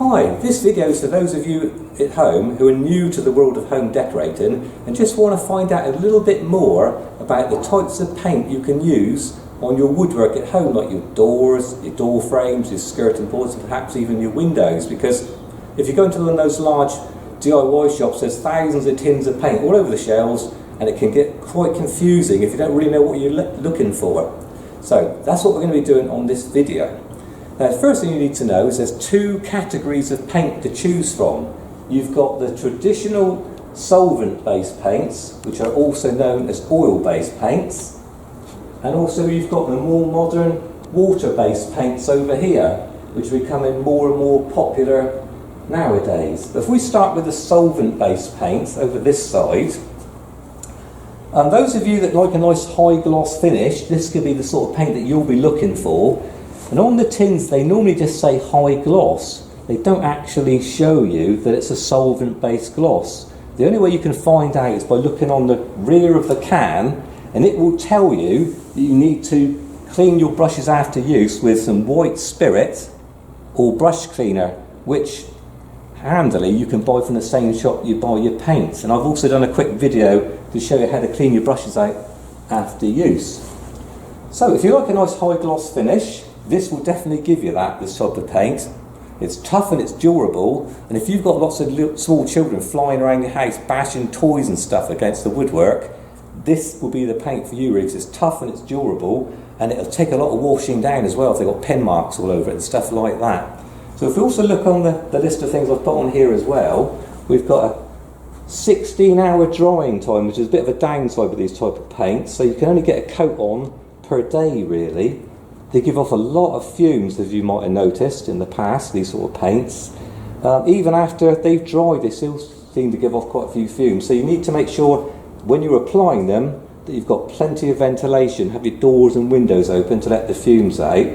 Hi, this video is for those of you at home who are new to the world of home decorating and just want to find out a little bit more about the types of paint you can use on your woodwork at home, like your doors, your door frames, your skirting boards, and perhaps even your windows. Because if you go into one of those large DIY shops, there's thousands of tins of paint all over the shelves, and it can get quite confusing if you don't really know what you're looking for. So that's what we're going to be doing on this video. Now, the first thing you need to know is there's two categories of paint to choose from. You've got the traditional solvent-based paints, which are also known as oil-based paints, and also you've got the more modern water-based paints over here, which are becoming more and more popular nowadays. But if we start with the solvent-based paints over this side, those of you that like a nice high gloss finish, this could be the sort of paint that you'll be looking for. And on the tins they normally just say high gloss. They don't actually show you that it's a solvent-based gloss. The only way you can find out is by looking on the rear of the can, and it will tell you that you need to clean your brushes after use with some white spirit or brush cleaner, which handily you can buy from the same shop you buy your paints. And I've also done a quick video to show you how to clean your brushes out after use. So if you like a nice high gloss finish, this will definitely give you that, this type of paint. It's tough and it's durable, and if you've got lots of small children flying around your house bashing toys and stuff against the woodwork, this will be the paint for you, really, 'cause it's tough and it's durable, and it'll take a lot of washing down as well if they've got pen marks all over it and stuff like that. So if we also look on the list of things I've put on here as well, we've got a 16-hour drying time, which is a bit of a downside with these type of paints, so you can only get a coat on per day, really. They give off a lot of fumes, as you might have noticed in the past, these sort of paints. Even after they've dried, they still seem to give off quite a few fumes. So you need to make sure when you're applying them that you've got plenty of ventilation, have your doors and windows open to let the fumes out.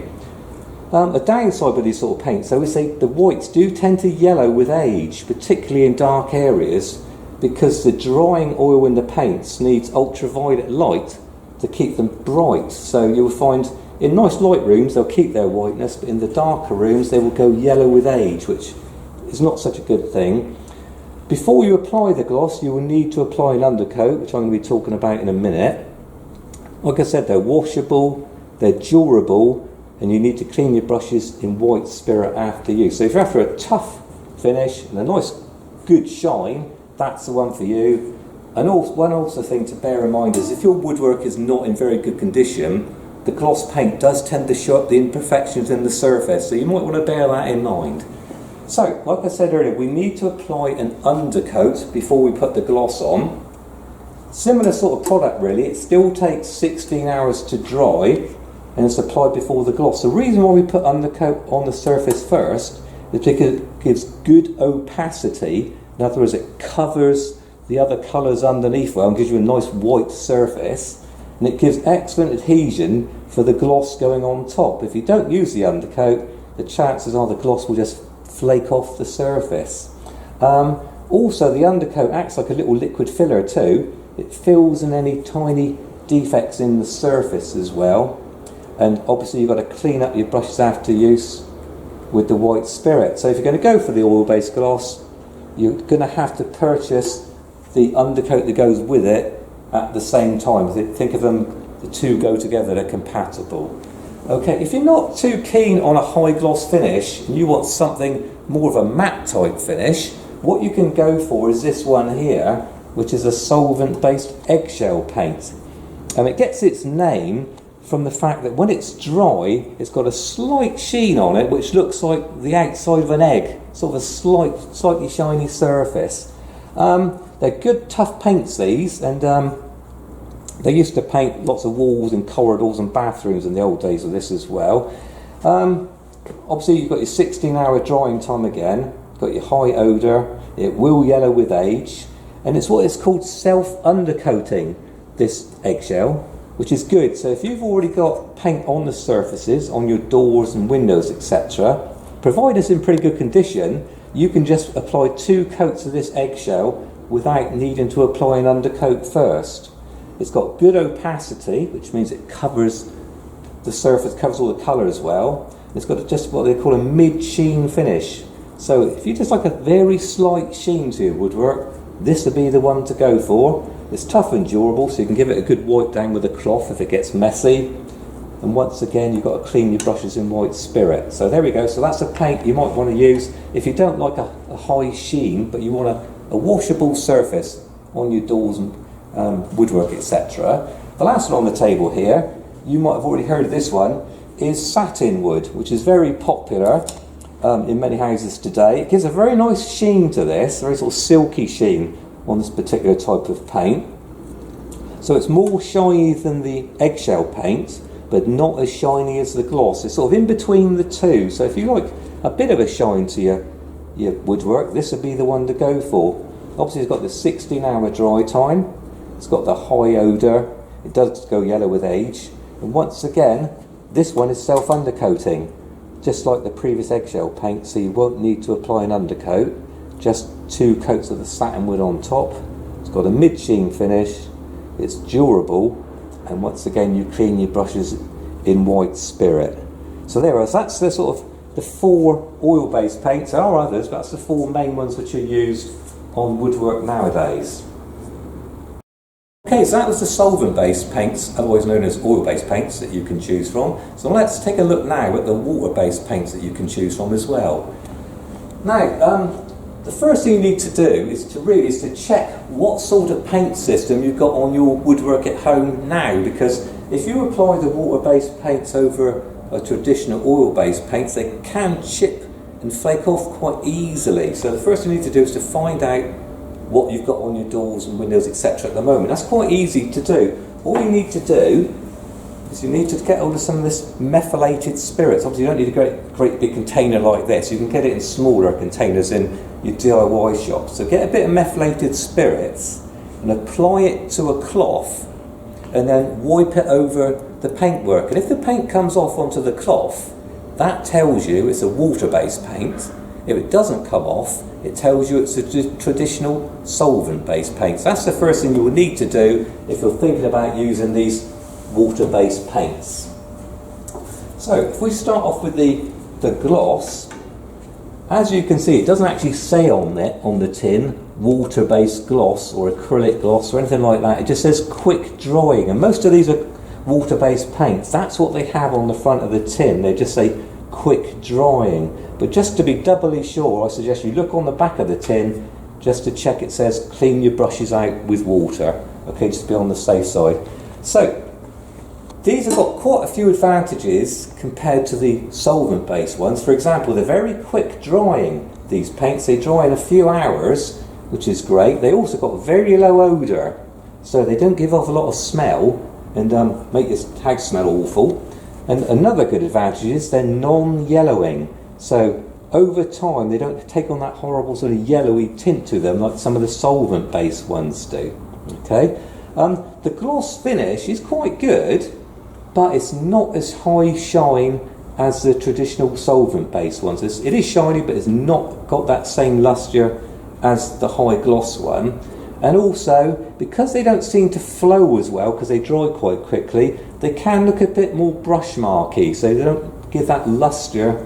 A downside with these sort of paints, though, is the whites do tend to yellow with age, particularly in dark areas, because the drying oil in the paints needs ultraviolet light to keep them bright. So you'll find in nice light rooms they'll keep their whiteness, but in the darker rooms they will go yellow with age, which is not such a good thing. Before you apply the gloss, you will need to apply an undercoat, which I'm going to be talking about in a minute. Like I said, they're washable, they're durable, and you need to clean your brushes in white spirit after use. So if you're after a tough finish and a nice good shine, that's the one for you. And one also thing to bear in mind is if your woodwork is not in very good condition, the gloss paint does tend to show up the imperfections in the surface, so you might want to bear that in mind. So, like I said earlier, we need to apply an undercoat before we put the gloss on. Similar sort of product really, it still takes 16 hours to dry and it's applied before the gloss. The reason why we put undercoat on the surface first is because it gives good opacity. In other words, it covers the other colours underneath well and gives you a nice white surface, and it gives excellent adhesion for the gloss going on top. If you don't use the undercoat, the chances are the gloss will just flake off the surface. Also, the undercoat acts like a little liquid filler too. It fills in any tiny defects in the surface as well. And obviously you've got to clean up your brushes after use with the white spirit. So if you're going to go for the oil-based gloss, you're going to have to purchase the undercoat that goes with it at the same time. Think of them, the two go together, they're compatible. Okay, if you're not too keen on a high gloss finish and you want something more of a matte type finish, what you can go for is this one here, which is a solvent-based eggshell paint. And it gets its name from the fact that when it's dry, it's got a slight sheen on it, which looks like the outside of an egg, sort of a slightly shiny surface. They're good, tough paints, these, and they used to paint lots of walls and corridors and bathrooms in the old days of this as well. Obviously, you've got your 16-hour drying time again, got your high odour, it will yellow with age, and it's what is called self-undercoating, this eggshell, which is good. So if you've already got paint on the surfaces, on your doors and windows, etc., provided it's in pretty good condition, you can just apply 2 coats of this eggshell without needing to apply an undercoat first. It's got good opacity, which means it covers the surface, covers all the colour as well. It's got just what they call a mid-sheen finish, So if you just like a very slight sheen to your woodwork, this would be the one to go for. It's tough and durable, so you can give it a good wipe down with a cloth if it gets messy. And once again, you've got to clean your brushes in white spirit. So there we go. So that's a paint you might want to use if you don't like a high sheen, but you want a washable surface on your doors and woodwork, etc. The last one on the table here, you might have already heard of this one, is satin wood, which is very popular in many houses today. It gives a very nice sheen to this, very sort of silky sheen on this particular type of paint. So it's more shiny than the eggshell paint, but not as shiny as the gloss. It's sort of in between the two. So if you like a bit of a shine to your woodwork, this would be the one to go for. Obviously it's got the 16-hour dry time, it's got the high odour, it does go yellow with age, and once again, this one is self-undercoating, just like the previous eggshell paint, so you won't need to apply an undercoat, just 2 coats of the satin wood on top. It's got a mid-sheen finish, it's durable, and once again you clean your brushes in white spirit. So there are, that's the sort of the 4 oil-based paints. There are others, but that's the 4 main ones which are used on woodwork nowadays. Okay, so that was the solvent-based paints, otherwise known as oil-based paints, that you can choose from. So let's take a look now at the water-based paints that you can choose from as well. Now, the first thing you need to do is to check what sort of paint system you've got on your woodwork at home now, because if you apply the water-based paints over a traditional oil-based paints, they can chip and flake off quite easily. So the first thing you need to do is to find out what you've got on your doors and windows, etc. at the moment. That's quite easy to do. All you need to do is you need to get hold of some of this methylated spirits. Obviously you don't need a great big container like this. You can get it in smaller containers in your DIY shop. So get a bit of methylated spirits and apply it to a cloth and then wipe it over the paintwork. And if the paint comes off onto the cloth, that tells you it's a water-based paint. If it doesn't come off, it tells you it's a traditional solvent-based paint. So that's the first thing you will need to do if you're thinking about using these water-based paints. So if we start off with the gloss, as you can see, it doesn't actually say on it, on the tin, water-based gloss or acrylic gloss or anything like that. It just says quick drying, and most of these are water-based paints. That's what they have on the front of the tin. They just say quick drying. But just to be doubly sure, I suggest you look on the back of the tin just to check it says clean your brushes out with water. Okay, just to be on the safe side. So these have got quite a few advantages compared to the solvent-based ones. For example, they're very quick drying, these paints. They dry in a few hours, which is great. They also got very low odour, so they don't give off a lot of smell and make your house smell awful. And another good advantage is they're non-yellowing. So over time they don't take on that horrible sort of yellowy tint to them like some of the solvent-based ones do. Okay, the gloss finish is quite good, but it's not as high shine as the traditional solvent-based ones. It is shiny, but it's not got that same lustre as the high gloss one. And also, because they don't seem to flow as well, because they dry quite quickly, they can look a bit more brush marky, so they don't give that lustre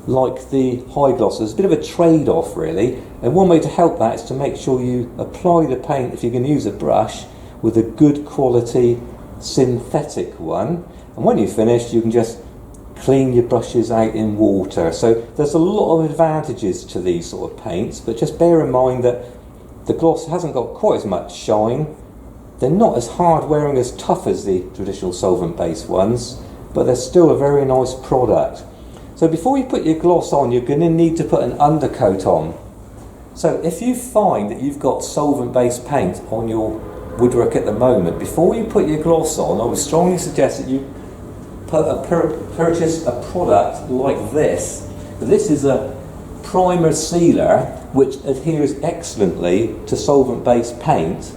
like the high gloss. There's a bit of a trade-off really, and one way to help that is to make sure you apply the paint, if you can use a brush, with a good quality synthetic one, and when you've finished you can just clean your brushes out in water. So there's a lot of advantages to these sort of paints, but just bear in mind that the gloss hasn't got quite as much shine. They're not as hard wearing, as tough as the traditional solvent-based ones, but they're still a very nice product. So before you put your gloss on, you're going to need to put an undercoat on. So if you find that you've got solvent-based paint on your woodwork at the moment, before you put your gloss on, I would strongly suggest that you purchase a product like this. This is a primer sealer which adheres excellently to solvent-based paint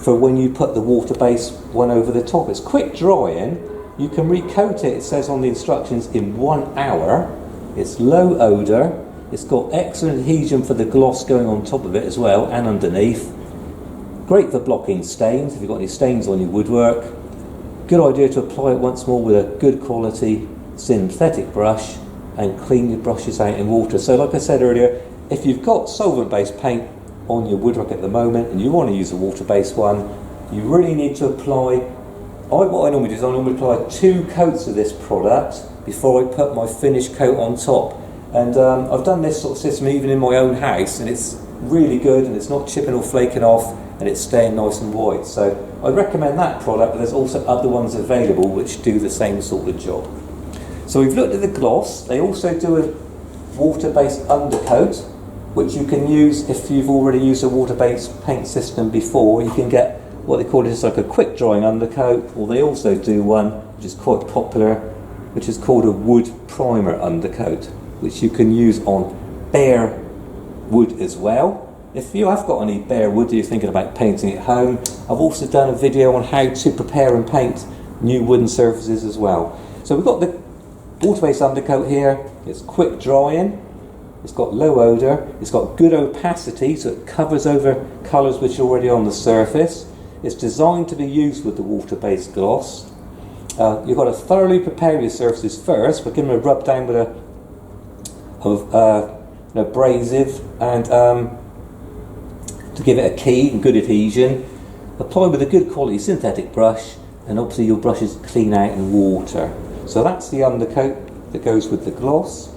for when you put the water-based one over the top. It's quick drying. You can recoat it, it says on the instructions, in 1 hour. It's low odour. It's got excellent adhesion for the gloss going on top of it as well and underneath. Great for blocking stains, if you've got any stains on your woodwork. Good idea to apply it once more with a good quality synthetic brush and clean your brushes out in water. So like I said earlier, if you've got solvent-based paint on your woodwork at the moment and you want to use a water-based one, you really need to apply, what I normally do is I normally apply 2 coats of this product before I put my finish coat on top. And I've done this sort of system even in my own house, and it's really good, and it's not chipping or flaking off, and it's staying nice and white. So I recommend that product, but there's also other ones available which do the same sort of job. So we've looked at the gloss. They also do a water-based undercoat, which you can use if you've already used a water-based paint system before. You can get what they call is like a quick drying undercoat, or they also do one which is quite popular, which is called a wood primer undercoat, which you can use on bare wood as well. If you have got any bare wood that you're thinking about painting at home, I've also done a video on how to prepare and paint new wooden surfaces as well. So we've got the water-based undercoat here. It's quick drying, it's got low odour, it's got good opacity, so it covers over colours which are already on the surface. It's designed to be used with the water-based gloss. You've got to thoroughly prepare your surfaces first, but give them a rub down with an abrasive and to give it a key and good adhesion. Apply with a good quality synthetic brush, and obviously your brush is clean out in water. So that's the undercoat that goes with the gloss.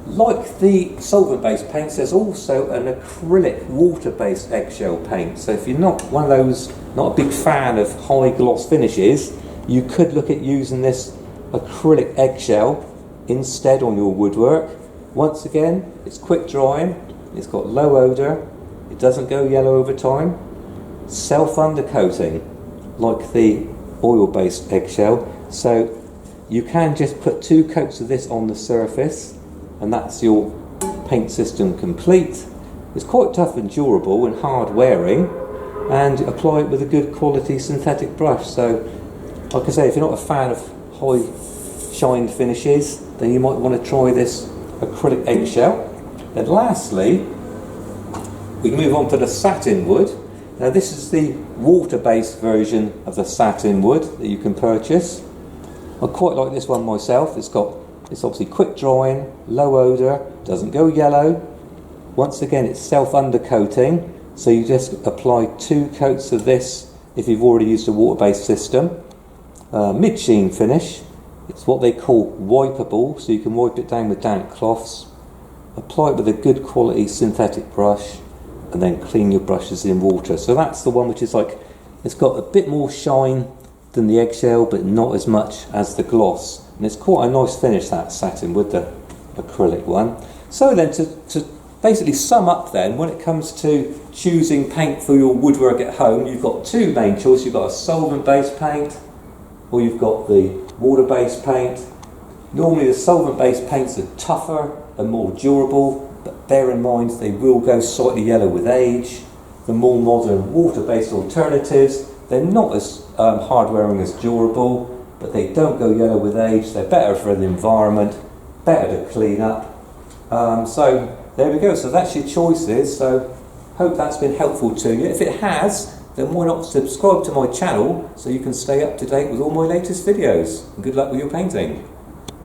Like the solvent-based paints, there's also an acrylic water-based eggshell paint. So if you're not one of those, not a big fan of high gloss finishes, you could look at using this acrylic eggshell instead on your woodwork. Once again, it's quick drying, it's got low odour, it doesn't go yellow over time, self-undercoating like the oil-based eggshell. So you can just put 2 coats of this on the surface, and that's your paint system complete. It's quite tough and durable and hard wearing, and apply it with a good quality synthetic brush. So like I say, if you're not a fan of high shine finishes, then you might want to try this acrylic eggshell. And lastly, we can move on to the satin wood. Now this is the water-based version of the satin wood that you can purchase. I quite like this one myself. It's obviously quick drying, low odour, doesn't go yellow. Once again, it's self-undercoating, so you just apply 2 coats of this if you've already used a water-based system. Mid-sheen finish. It's what they call wipeable, so you can wipe it down with damp cloths. Apply it with a good quality synthetic brush, and then clean your brushes in water. So that's the one which is like, it's got a bit more shine than the eggshell, but not as much as the gloss. And it's quite a nice finish, that satin with the acrylic one. So then to basically sum up then, when it comes to choosing paint for your woodwork at home, you've got 2 main choices. You've got a solvent-based paint, or you've got the water-based paint. Normally the solvent-based paints are tougher and more durable, but bear in mind they will go slightly yellow with age. The more modern water-based alternatives, they're not as hard-wearing as durable, but they don't go yellow with age. They're better for the environment, better to clean up. So there we go. So that's your choices. So hope that's been helpful to you. If it has, then why not subscribe to my channel so you can stay up to date with all my latest videos. And good luck with your painting.